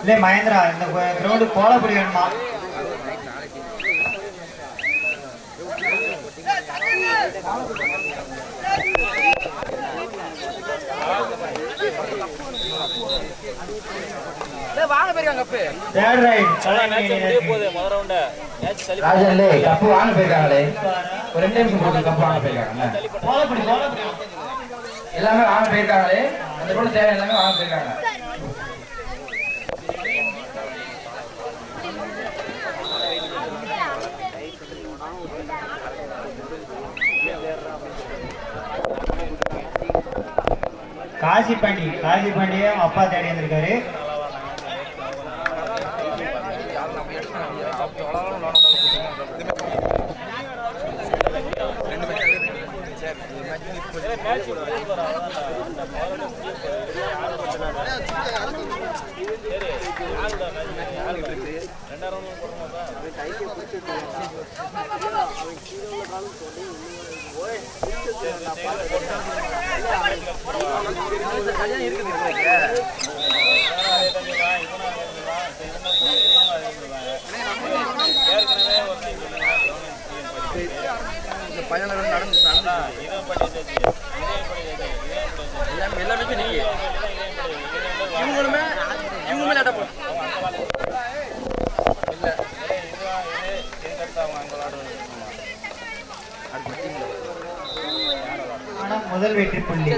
இல்லை மகேந்திரா இந்த கிரவுண்டு கோலப்படி வேணுமா? வாங்க போயிருக்காங்க கப்பு வாங்க போயிருக்காங்களே. ஒரு 2 நிமிஷம் போட்டு கப்பு வாங்க போயிருக்காங்க. எல்லாமே வாங்க போயிருக்காங்களே. அந்த கூட தேவை எல்லாமே வாங்க போயிருக்காங்க. காசி பாண்டியை அப்பா தேடி வந்திருக்காரு. முதல் வெற்றி புள்ளி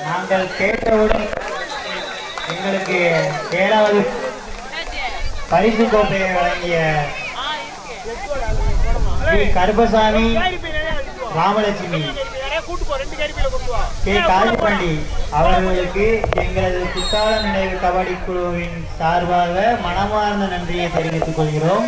நாங்கள் கேட்டவுடன் எங்களுக்கு 7வது பரிசு கோப்பையை வழங்கிய ஸ்ரீ கருப்பசாமி ராமலட்சுமி கே காசிபாண்டி அவர்களுக்கு எங்களது குத்தால நினைவு கபடி குழுவின் சார்பாக மனமார்ந்த நன்றியை தெரிவித்துக் கொள்கிறோம்.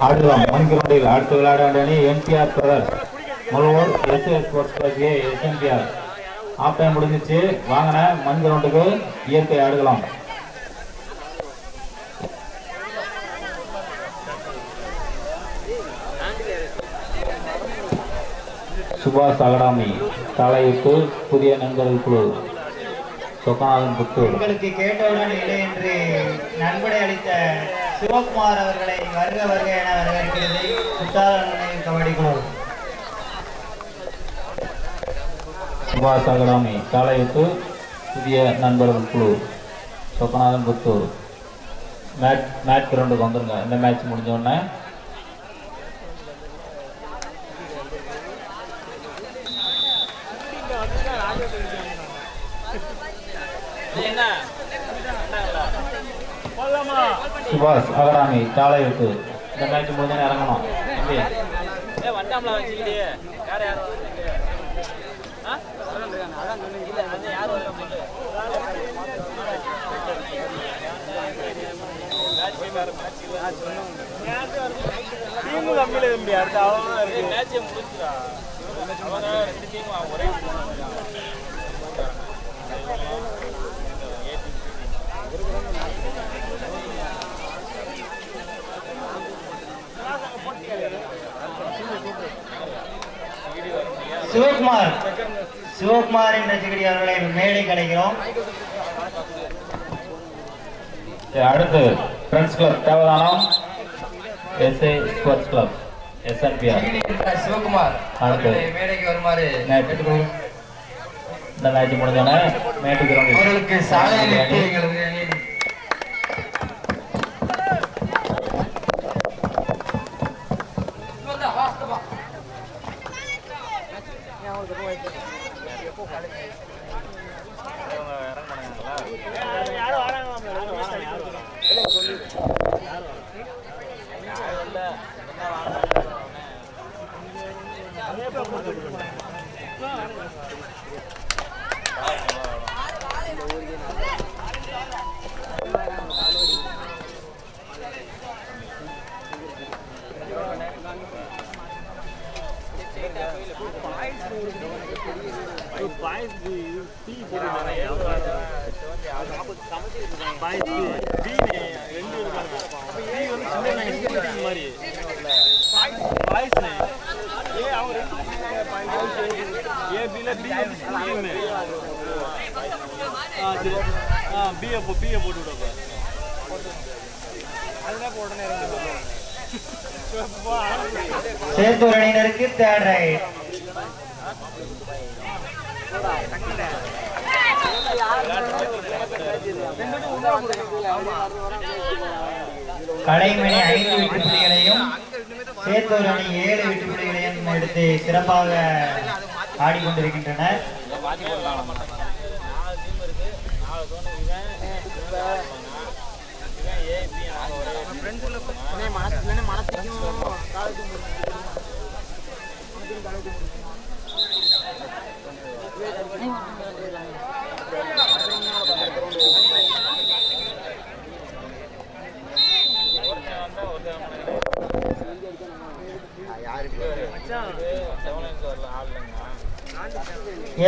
ஆடுகளம் மணிக்கிரண்டில் அடுத்து விளையாட வேண்டிய என்டிஆர் தொடர் முழுவூர் SS sports club SNTR. Half time முடிஞ்சிச்சு. வாங்கின மண் கிரவுண்டுக்கு இயற்கை ஆடுகளம். சுபாஷ் அகடாமி தலையிட்டு புதிய நண்பர்கள் குழு சொக்கநாதன் புத்தூர். உங்களுக்கு கேட்டவுடன் இல்லை என்று நன்கொடை அளித்த சிவகுமார் அவர்களை வருக வருக என வரவேற்கிறது குத்தால நினைவு கபடி குழு. சுபாஷ் அகடாமி தலையிட்டு புதிய நண்பர்கள் குழு சொக்கநாதன் புத்தூர். மேட்ச் கிரவுண்டுக்கு வந்துருங்க. இந்த மேட்ச் முடிஞ்சோடனே சுபாஷ் அகராமி தாளை விட்டு இந்த மேட்ச் முடிஞ்சோன்னு இறங்கணும். சிவகுமாரின் ரசிகடி அவர்களை மேடை கிடைக்கிறோம். அடுத்து ஃப்ரெண்ட்ஸ் கிளப் தேவதானம் எஸ்ஏ ஸ்போர்ட்ஸ் கிளப் எஸ்என்பிஆர் சிவகுமார் அடுத்து மேடைக்கு வருமாறு கேட்டுக்கொள்ளும். இந்த மேட்ச் முடிஞ்சோன்னே மேட்டுக்கு அவர்களுக்கு சாதனை எங்களது சேத்தூர் அணியினருக்கு தேர்ட் ரைட். கடைமணி 5 விட்டு புள்ளிகளையும் சேத்தூர் அணி 7 விட்டு புள்ளிகளையும் எடுத்து சிறப்பாக ஆடிக்கொண்டிருக்கின்றனர்.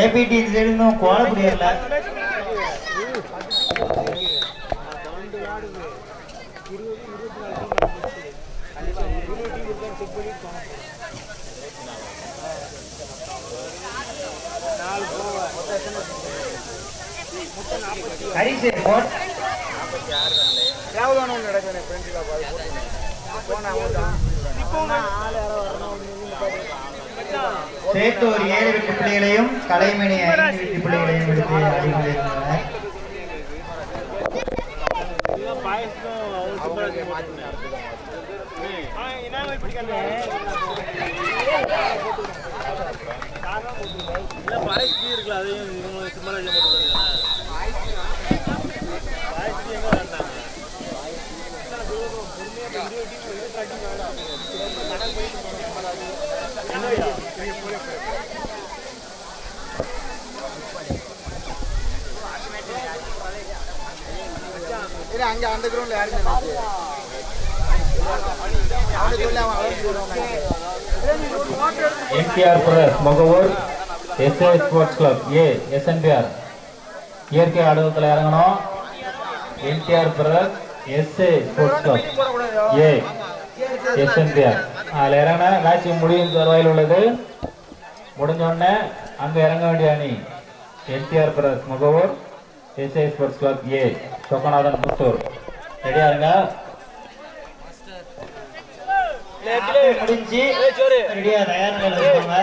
ஏபிடி இன்னும் கோலப்படி இல்ல. ஹரிசே போட் சேத்தூர் 7 விட்டு புள்ளிகளையும் கலைமணி 5 விட்டு புள்ளிகளையும் எடுத்து ஆடிக்கொண்டிருக்கின்றனர். அங்க அந்த கிரவுண்ட்ல யாரு NTR press Mugavur SA sports club A SNPR இயற்கை ஆடுவத்தில் இறங்கணும். என்டிஆர் பிரஸ் SA sports club A SNPR அதில் இறங்கின மேட்ச் முடியும் தருவாயில் உள்ளது. முடிஞ்சோடனே அங்கே இறங்க வேண்டிய அணி NTR press Mugavur SA sports club A Chokkanathan Puthur. ரெடியா இருங்க. முடிஞ்சு ரெடியா தயார் நிலையில் இருக்காங்க.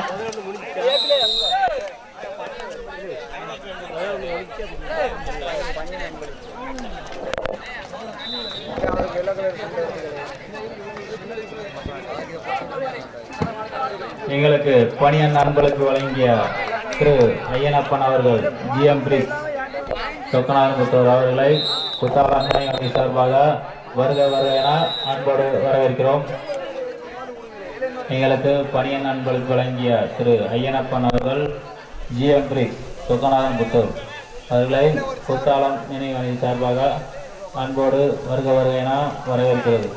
எங்களுக்கு பணியன் அன்பளுக்கு வழங்கிய திரு ஐயனப்பன் அவர்கள் ஜிஎம் பிரிக்ஸ் சொக்கநாதன் புத்தூர் அவர்களை குத்தாலங்கனை அணி சார்பாக வருக வருக என அன்போடு வரவேற்கிறோம். எங்களுக்கு பணியன் அன்பளிப்பு வழங்கிய திரு ஐயனப்பன் அவர்கள் ஜிஎம் பிரிக்ஸ் சொக்கநாதன் புத்தூர் அவர்களை குத்தாலம் நினைவணி சார்பாக அன்போடு வருக வருக என வரவேற்கிறது.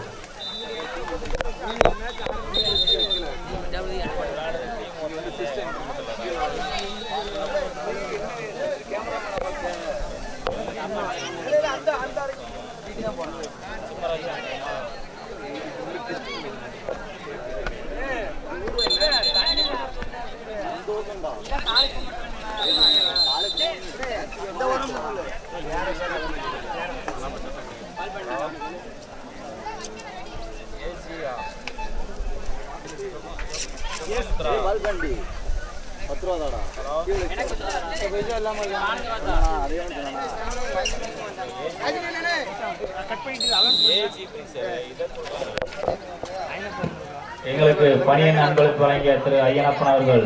எங்களுக்கு பணியன் அன்பளிப்பு வழங்கிய திரு ஐயனப்பன் அவர்கள்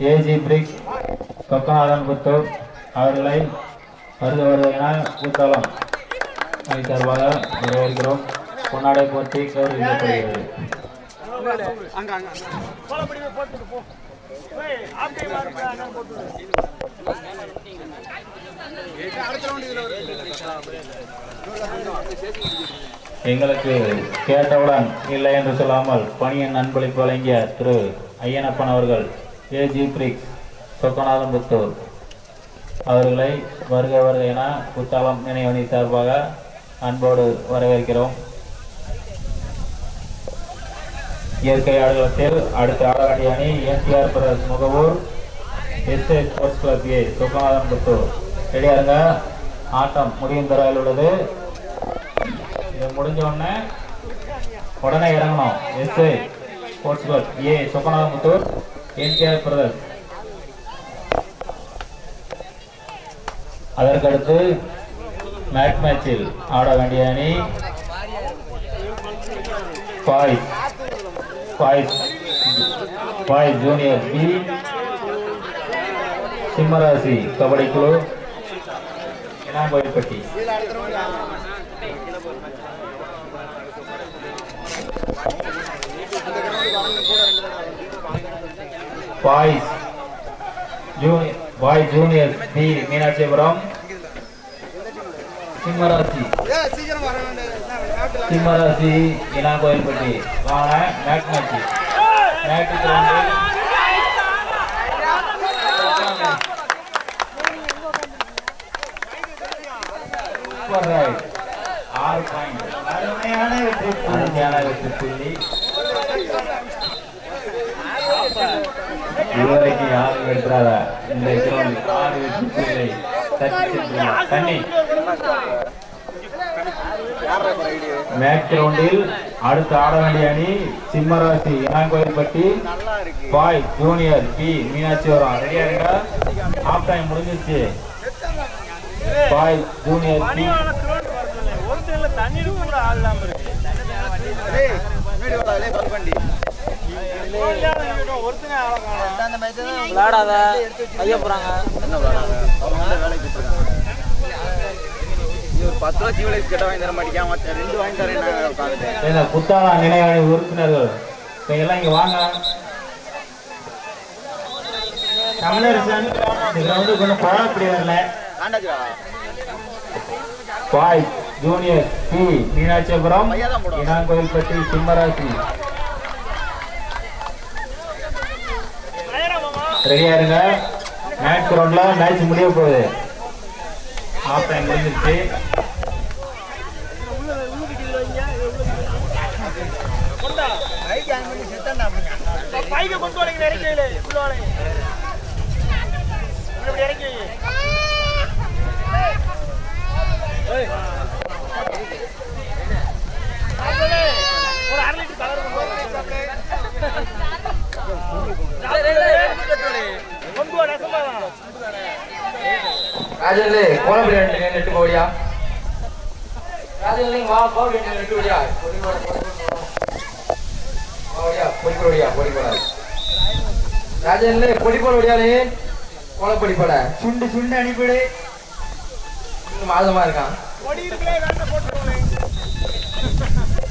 ஏஜி பிரிக்ஸ் சொக்கநாதன் புத்தூர் அவர்களை வருக வருக என கூத்தாலம் சார்பாக வரவேற்கிறோம். பொன்னாடை போட்டி கௌரவிக்கப்படுகிறது. எங்களுக்கு கேட்டவுடன் இல்லை என்று சொல்லாமல் பணியன் அன்பளிப்பு வழங்கிய திரு ஐயனப்பன் அவர்கள் ஏஜி பிரிக்ஸ் சொக்கநாதன் புத்தூர் அவர்களை வருக வருக என குத்தாலம் நினைவணி சார்பாக அன்போடு வரவேற்கிறோம். இயற்கை ஆடுகளத்தில் அடுத்த ஆட வேண்டிய அணி NTR brothers Mugavur SA sports club A Chokkanathan Puthur. ரெடியாருங்க, ஆட்டம் முடியும் தரையில் உள்ளது. இது முடிஞ்ச உடனே இறங்கணும். SA sports club A Chokkanathan Puthur NTR brothers. அதற்கடுத்து மேட் மேட்சில் ஆட வேண்டிய அணி boys junior B Simmarasi kabaddi குழு Inampatti. Boys junior B Meenakshipuram Simmarasi Inangoilpatti. வாங்க மேட் மேட்ச். அருமையான வெற்றி புள்ளி. இதுவரைக்கும் யாரும் எடுத்துறாத இந்த கிரௌண்ட் 6 வெற்றி புள்ளிகளை தண்ணி. மேட்ச் கிரவுண்டில் அடுத்து ஆட வேண்டிய அணி சிம்மராசி இனாங்கோயில்பட்டி பாய் ஜூனியர் பி மீனாட்சிபுரம். ரெடியா இருக்கா? ஹாஃப் டைம் முடிஞ்சிருச்சு. பாய் ஜூனியர் பி விளையாடாத ஐயா போறாங்க. குத்தாலா நினைவணி உறுப்பினர்கள் எல்லாம் இங்க வாங்க. தமிழரசன் கொஞ்சம் பழப்படி வரல. பாய் ஜூனியர் பி மீனாட்சிபுரம் இனாங்கோயில்பட்டி சிம்மராசி. ரெடியா இருங்க. மேட்ச் கிரவுண்ட்ல மேட்ச் முடிய போகுது. ஹாஃப் டைம் முடிஞ்சிருச்சு. ராஜன்லே கோலபடி நெட்டு போடியா. ராஜன்லே வா கோலபடி நெட்டு போடியா. பொடி போடா. ராஜன்லே பொடி போடியாலே கோலப்படி போட. சுண்டு அனுப்பிடு. மாதமா இருக்கான்.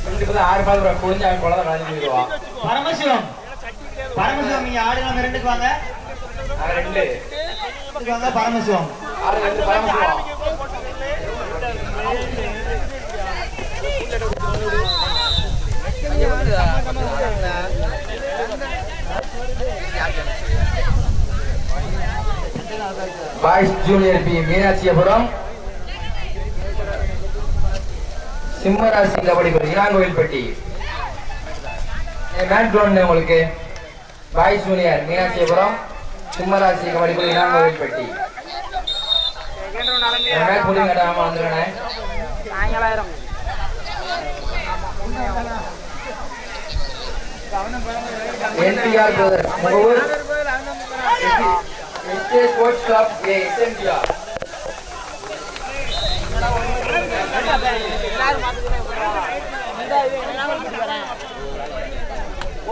சுண்டு 6 பால் புரிஞ்சு அவன் போலதான் கலந்து போயிடுவான். பரமசிவம் பரமசிவம் இங்க ஆடுகளம் இரண்டுக்கு வாங்க. ரெண்டு இதுக்கு வாங்க பரமசிவம். ஆறு ரெண்டு பரமசிவம். பாய்ஸ் ஜூனியர் பி மீனாட்சியபுரம் சிம்மராசி கபடி இனாங்கோயில்பட்டி. மேட் கிரவுண்ட் உங்களுக்கு பாய்ஸ் ஜூனியர் மீனாட்சியபுரம் சிம்மராசி கபடி இனாங்கோயில்பட்டி. மேட் முடிவு கட்டாம வந்துடுறேன். NTR brothers முகூர் SJ Sports Club A SNBR.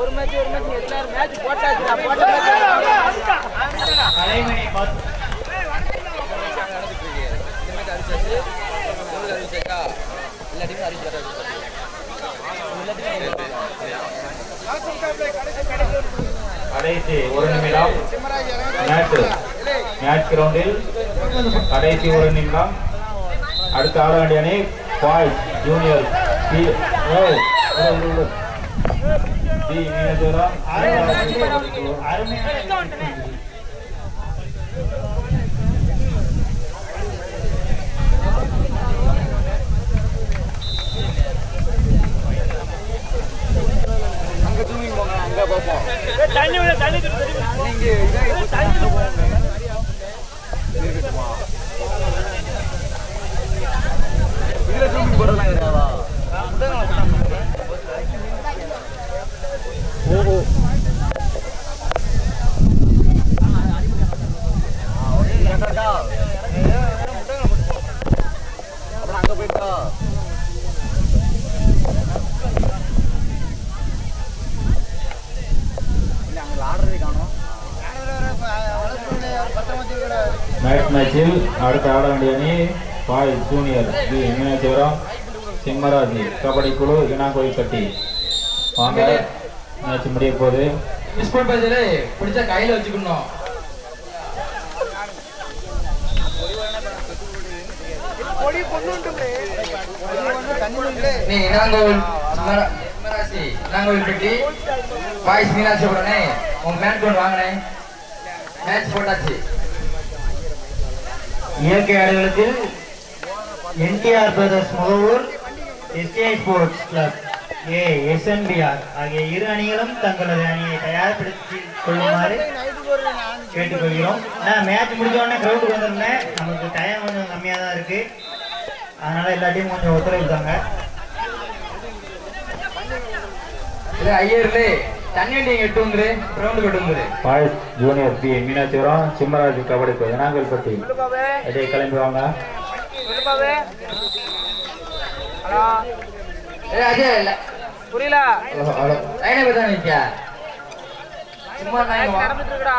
ஒரு மேட்ச் எல்லாரும் மேட்ச் போட்டாச்சு. கலைமணி பத்து. கடைசி ஒரு நிமிடம் மேட்ச் கிரவுண்டில் கடைசி ஒரு நிமிடம். அடுத்த ஆட வேண்டிய அணி பாய்ஸ் ஜூனியர் பி மீனதுரம். மேட்சில் அடுத்த ஆட வேண்டிய அணி boys junior B Meenakshipuram Simmaraji kabaddi குழு இனாங்கோயில்பட்டி. வாங்க மேட்ச் முடிய போகுது. ஸ்கூல் பஸ்ல பிடிச்சா கையில வச்சுக்கணும். நீ இனாங்கோயில் சிம்மராசி இனாங்கோயில்பட்டி பாய்ஸ் மீனாட்சிபுரனே உங்க மேட் கொண்டு வாங்கினே. மேட்ச் போட்டாச்சு. இயற்கை ஆடுகளத்தில் NTR brothers Mugavoor SJ Sports Club A SNBR ஆகிய இரு அணிகளும் தங்களது அணியை தயார்படுத்திக் கொள்ளுமாறு கேட்டுக்கொள்கிறோம். நான் மேட்ச் முடிஞ்ச உடனே கிரவுண்டுக்கு வந்திருந்தேன். நமக்கு டைம் கொஞ்சம் கம்மியாக தான் இருக்கு. அதனால எல்லாத்தையும் கொஞ்சம் ஒத்துழைப்பு தாங்க. ஐயர்லே தண்ணி வண்டிங்க எட்டு வந்துரு கிரவுண்டுக்கு எட்டு வந்துரு. Boys junior B Meenakshipuram Simmaraji kabaddi குழு இனாங்கோயில்பட்டி. இடையே கிளம்பி வாங்க. புரியல சும்மா